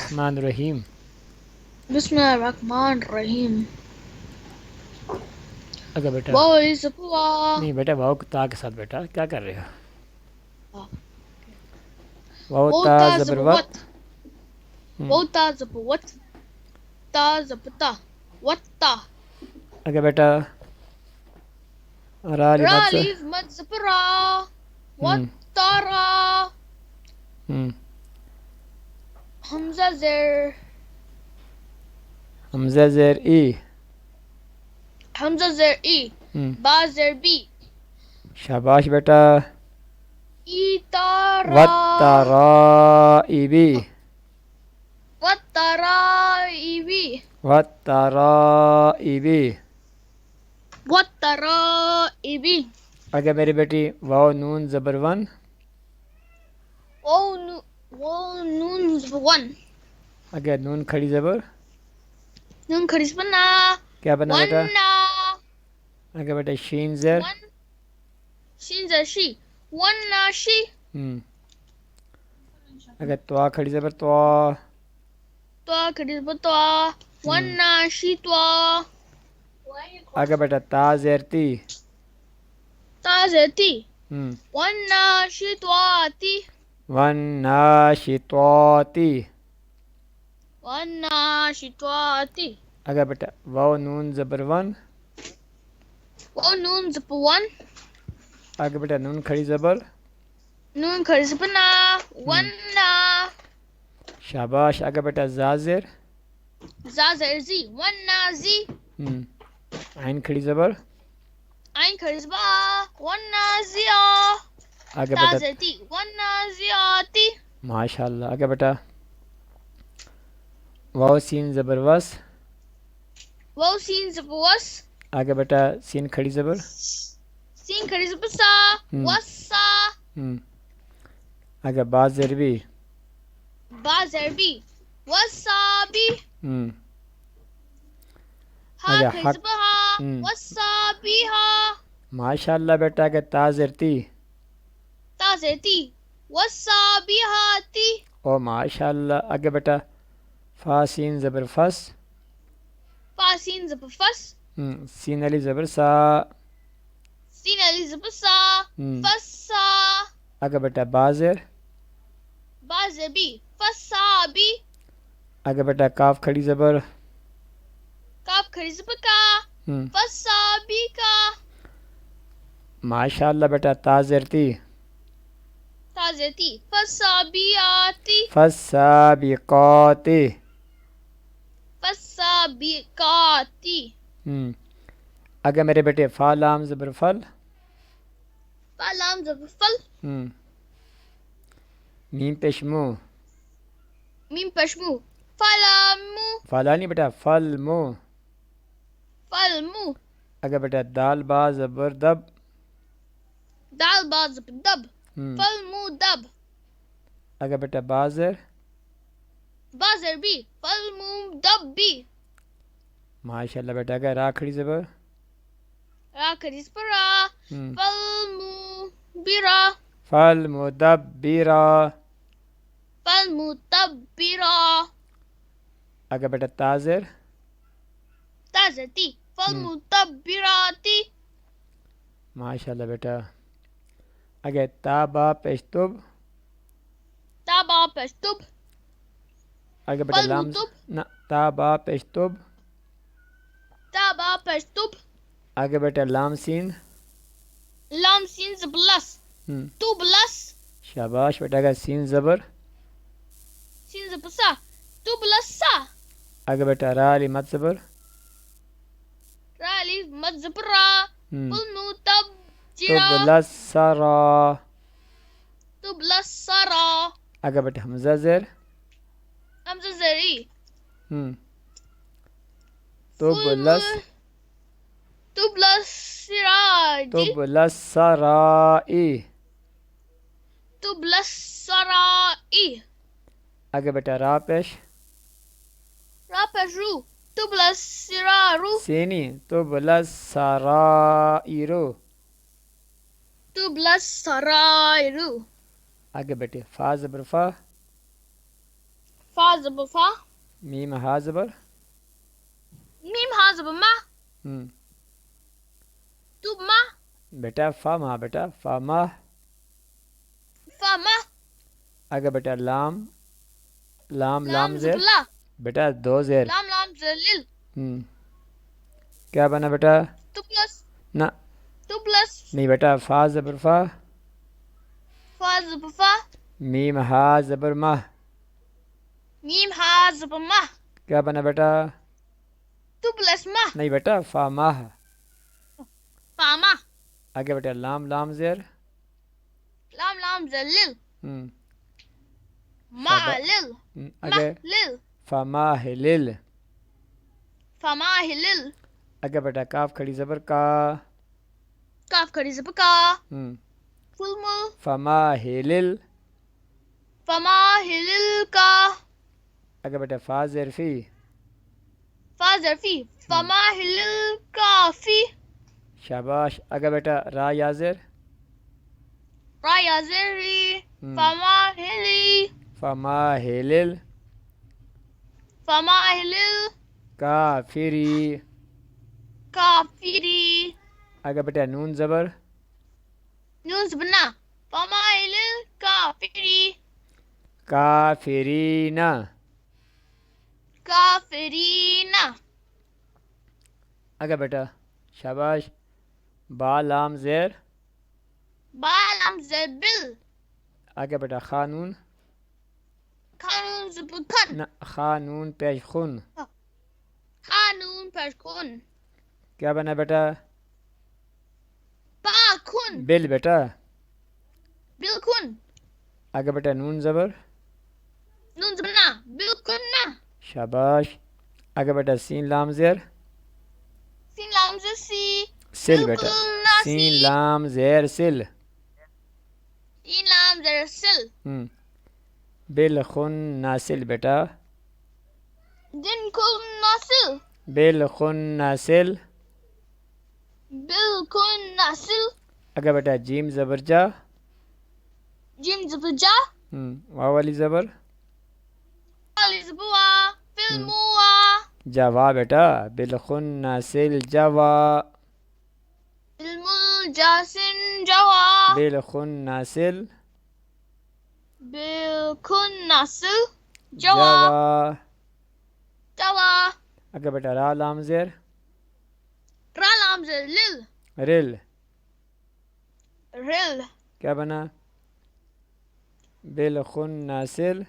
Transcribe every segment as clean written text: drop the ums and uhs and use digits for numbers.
الرحمن الرحیم. بسم اللہ الرحمن الرحیم. اگر بیٹا بوائز اللہ. نہیں بیٹا واؤ تا کے ساتھ بیٹا کیا کر رہے ہو؟ واؤ تا وتا زبر وت. زبوت. وتا زبوت. تا زبتا. وتا. اگر بیٹا را لی را مت سے. لیف مد زبرا. وتارا. حمزہ زر. حمزہ زیر ای. حمزہ زر ای. با زر بی. شاباش بیٹا. ایتارا. والترائبی. والترائبی. والترائبی. والترائبی. اگر میری بیٹی واؤ نون زبر ون. نون زبر ون. اگر نون کھڑی زبر نون کھڑی زبر نا. کیا بنا بیٹا؟ ونا. اگر بیٹا شین زر. شین زر شی. ونا شی. اگر توا کھڑی زبر توا. توا کھڑی زبر توا. ونا شی توا. اگر بیٹا تا زیر تی. تا زر تی. ونا شی توا تی. والناشطاتی. ونا شی توا تی. اگر بیٹا واؤ نون زبر ون. نون زبر ون. اگر بیٹا نون کھڑی زبر. نون کھڑی زبر نا. ونا. شاباش. اگر بیٹا زا زر. زا زر زی. ونا زی. عین کھڑی زبر. عین کھڑی زبر آ. ونا زیا. اگر تا بیٹا زر تی. ونا زیاتی. ماشاء اللہ. اگر بیٹا واؤ سین زبر وس. واؤ سین زبر وس. اگر بیٹا سین کھڑی زبر. سین کھڑی زبر سا. وسا. اگر با زر بی. با زر بی. وسابی. ہا اگر کھڑی حق. زبر ہا. وسابی ہا. ماشاء اللہ بیٹا. اگر تا زر تی. تا زر تی. وسابی ہاتی. او ماشاء اللہ. اگر بیٹا فا سین زبر فس. فا سین زبر فس. سین علی زبر سا. سین علی زبر سا. فسا. اگر بیٹا با زر. با زر بی. فسابی. اگر بیٹا کاف کھڑی زبر. کاف کھڑی زبر کا. فسابی کا. ماشاء اللہ بیٹا. تا زر تی. تا زر تی. فسابیاتی. فالسابقاتی. فسابقاتی. اگر میرے بیٹے فا لام زبر فل. فا لام زبر فل. میم پیشمو. میم پشمو. فلامو. فالا نہیں بیٹا. فل مو. فلمو. اگر بیٹا دال با زبر دب. دال با زبر دب. فلمو دب. اگر بیٹا با زر. با زر بی. فلمو دب بی. ماشاء اللہ بیٹا. اگر را کھڑی زبر. را کھڑی زبر را. فلمو بیرا. فالمدبرا. فلمو دب بیرا. اگر بیٹا تا زر. تا زر تی. فلمو دب بیراتی. ماشاء اللہ بیٹا. اگر تا با پیشتب. تا با پشتب. اگر بیٹا لام نہ تا با پیشتب. تا با پشتب. اگر بیٹا لام سین. لام سین زبر لس. تو بلس. شاباش بیٹا. اگر سین زبر. سین زبر سا. تو بلس سا. اگر بیٹا را علی مت زبر. را علی مت زبر را. فلمو تب تو جرا. بلس سرا. تو بلس سرا. اگر بیٹا حمزہ زر. حمزہ زری. تو بلس. تو بلس سرائی. تو بلس سرائی. تو بلس سرائی. اگر بیٹا را پیش. را پش رو. تو بلس سرارو. سینی. تو بلس سرائرو. تو بلس سرائرو. اگر بیٹے فا زبر فا. فا زبر فا. میم ہا زبر میم ہا زبر ما. تو ما. بیٹا فا ماہ بیٹا فا ماہ. فا ما. آگے بیٹا لام لام لام زیر زبر لا. بیٹا دو زیر. لام لام زر لل. کیا بنا بیٹا؟ تو پلس. نہ تو پلس. نہیں بیٹا فا زبر فا. فا زبر فا. میم ہا زبر ماہ. میم ہا زبر ما. کیا بنا بیٹا؟ تو پلس ما. نہیں بیٹا فا ماہ. فا ما. آگے بیٹا لام لام زیر. لام لام زر لل. ما شاباش. لل. ما آگے لل. فا ماہ لل. فا ما لل. آگے بیٹا کاف کھڑی زبر کا. کاف کھڑی زبر کا. فل مل. فا ماہ لل. فا ما لل کا. آگے بیٹا فا زیر فی. فا زر فی. فا ما لل کافی. شاباش. آگے بیٹا را یا زیر. را یا زر ری. فا ما لی. فا ماہ لل. فا ما لل کافری. کافری. آگے بیٹا نون زبر. نون زبر نا. فا ما لل کافری. کافرین. کافرین. آگے بیٹا شاباش. با لام زیر. با لام زر بل. آگے بیٹا خانون. خانون زبر کن. نہ خانون پیش خون. خانون پر کن. کیا بنا بیٹا؟ با کن. بل بیٹا. بل کن. آگے بیٹا نون زبر. نون زبر نا. بل کن نا. شاباش. آگے بیٹا سین لام زیر. سین لام زر سی. سل بیٹا. بالکل نا سین سی. لام زیر سل. سین لام زر سل. بل خن ناسل بیٹا. دن کن ناسل. بل خن ناسل. بل کن ناسل. آگے بیٹا جیم زبر جا. جیم زبر جا. واو والی زبر. والی زبر وا. فل مو وا. جوا بیٹا. بل خن ناسل جوا. علم الجاسن جوا. بل خن ناسل بالکن ناسل. جوا. جوا. جوا. آگے بیٹا را لام زیر. را لام زر لل. رل. رل. کیا بنا؟ بل خن ناسل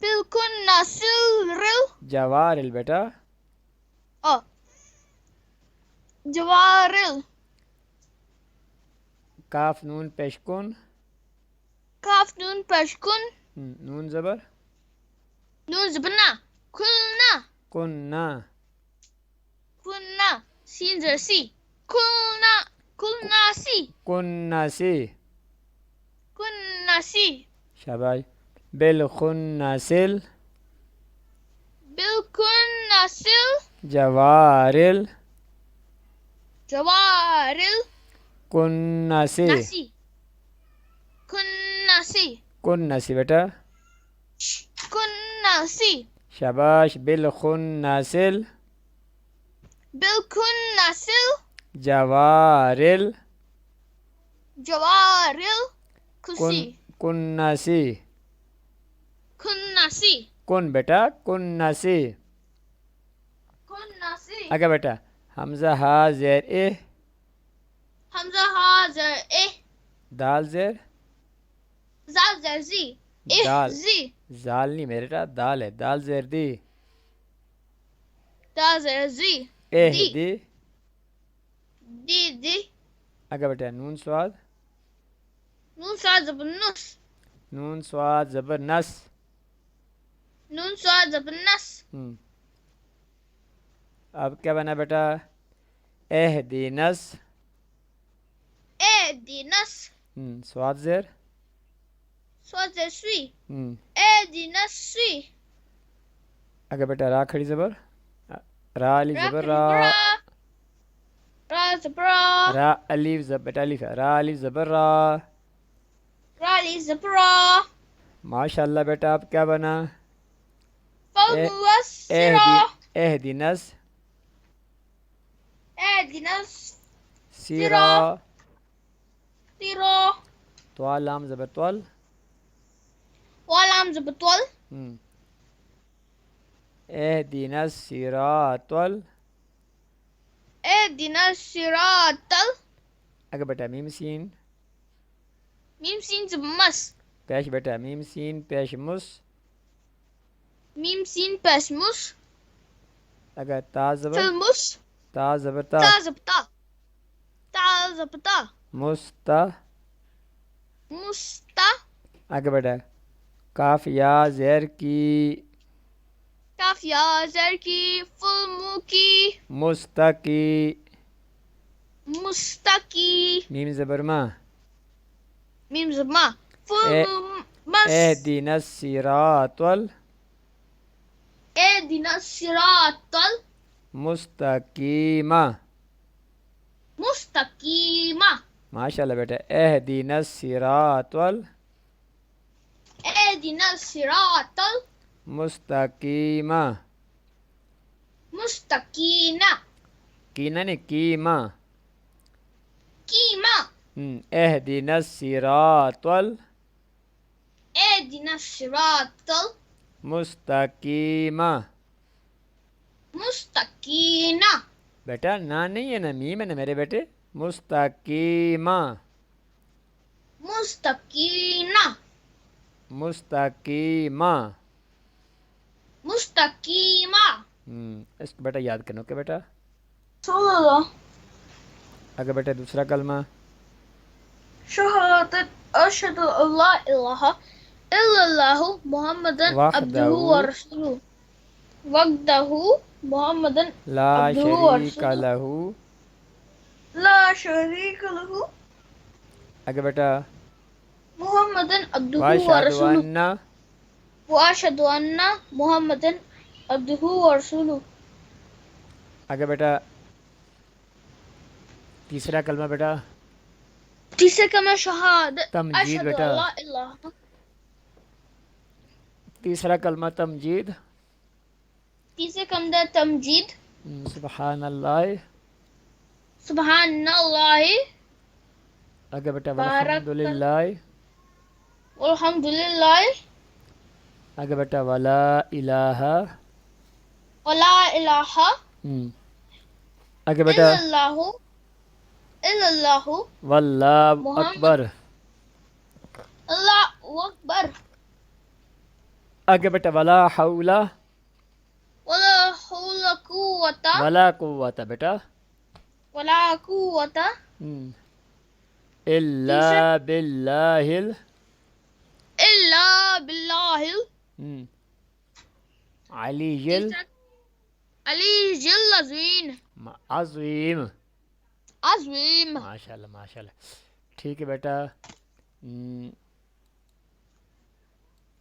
بالکن ناسل رل. جوارل بیٹا. جوارل. کاف نون پیشکن. کاف نون پشکن. نون زبر. نون زبر نا. کلنا. کننا. کلنا. سین زر سی. کلنا. کلنا سی. کننا سی. کلنا سی. شاباش. بل خن ناسل بالکن ناسل. جوارل. جوارل. کننا سی. ناسی. کلنا سی. کننا سی بیٹا. کلنا سی. شاباش. بل خن ناسل بالکن ناسل. جوارل. جوارل. کسی. کننا سی. کلنا سی. کن بیٹا. کننا سی. کلنا سی. آگے بیٹا حمزہ ہا زیر اے. حمزہ ہا زر اے. دال زیر. زال زر زی. دال. زی. زال نہیں میرے بیٹا دال ہے. دال زیر دی. دال زر زی. اے دی. دی. دی دی. آگے بیٹا نون سواد. نون سواد زبر نس. نون سواد زبر نس. نون سواد زبر نس. اب کیا بنا بیٹا؟ اہ دی نس. اے دی نس. سواد زیر. سواد زر سوی. اے دی نس سوی. آگے بیٹا را کھڑی زبر. را علی زبر را. را زبر را. را الف زبر بیٹا الف ہے. را الف زبر را. را لی زبر را. ماشاءاللہ بیٹا آپ کیا بنا؟ فالميسرات اہدنس اهدنا سیرا الصراط طوال لام زبر طول والهمزة بطول اہدنا الصراط اهدنا الصراط اگر بیٹا میم سین ميم سين زبمس پیش بیٹا میم سین پیش مس ميم سين باش مش اگر تا زبر فالمش تا زبر تا تا زبطة تا زبطة مستا مستا اگر بیٹا کاف یا زیر کی كاف يا زركي فالموكي مستقی مستقي میم زبر ما ميم زبما فالمس اہدنا الصراط اهدنا الصراط المستقیم مستقيمة ماشاءاللہ بیٹا اہدنا الصراط اهدنا الصراط المستقیم مستقيمة کینا نہیں کیما كيمة اہدنا الصراط اهدنا الصراط المستقیم مستقيمة بیٹا نا نہیں ہے نا میم ہے نا میرے بیٹے مستقیم مستقيمة مستقیم مستقيمة اس کو بیٹا یاد کرنا اوکے بیٹا صلى الله اگر بیٹا دوسرا کلمہ شهادة أشهد أن لا إله إلا الله محمدا عبده وحده ورسوله وحده محمدا لا عبده شریک ورسوله لہ لا شريك له اگر بیٹا محمدا عبده واشہد ورسوله ان وأشهد أن محمدا عبده ورسوله اگر بیٹا تیسرا کلمہ بیٹا تیسرے کلمہ شہادت تمجید أشهد بیٹا أن لا إله تیسرا کلمہ تمجید تیسرے کلمہ تمجید سبحان اللہ سبحان اللہ اگر بیٹا بارک والحمدللہ والحمد للہ اگر بیٹا ولا الہ ولا الہ اگر بیٹا الا اللہ واللہ محمد اکبر اللہ اکبر اگر بیٹا ولا حول ولا حول قوت ولا قوت بیٹا ولا قوت الا باللہ الا باللہ علی جل علی جل عظیم عظیم عظیم ماشاءاللہ ماشاءاللہ ٹھیک ہے بیٹا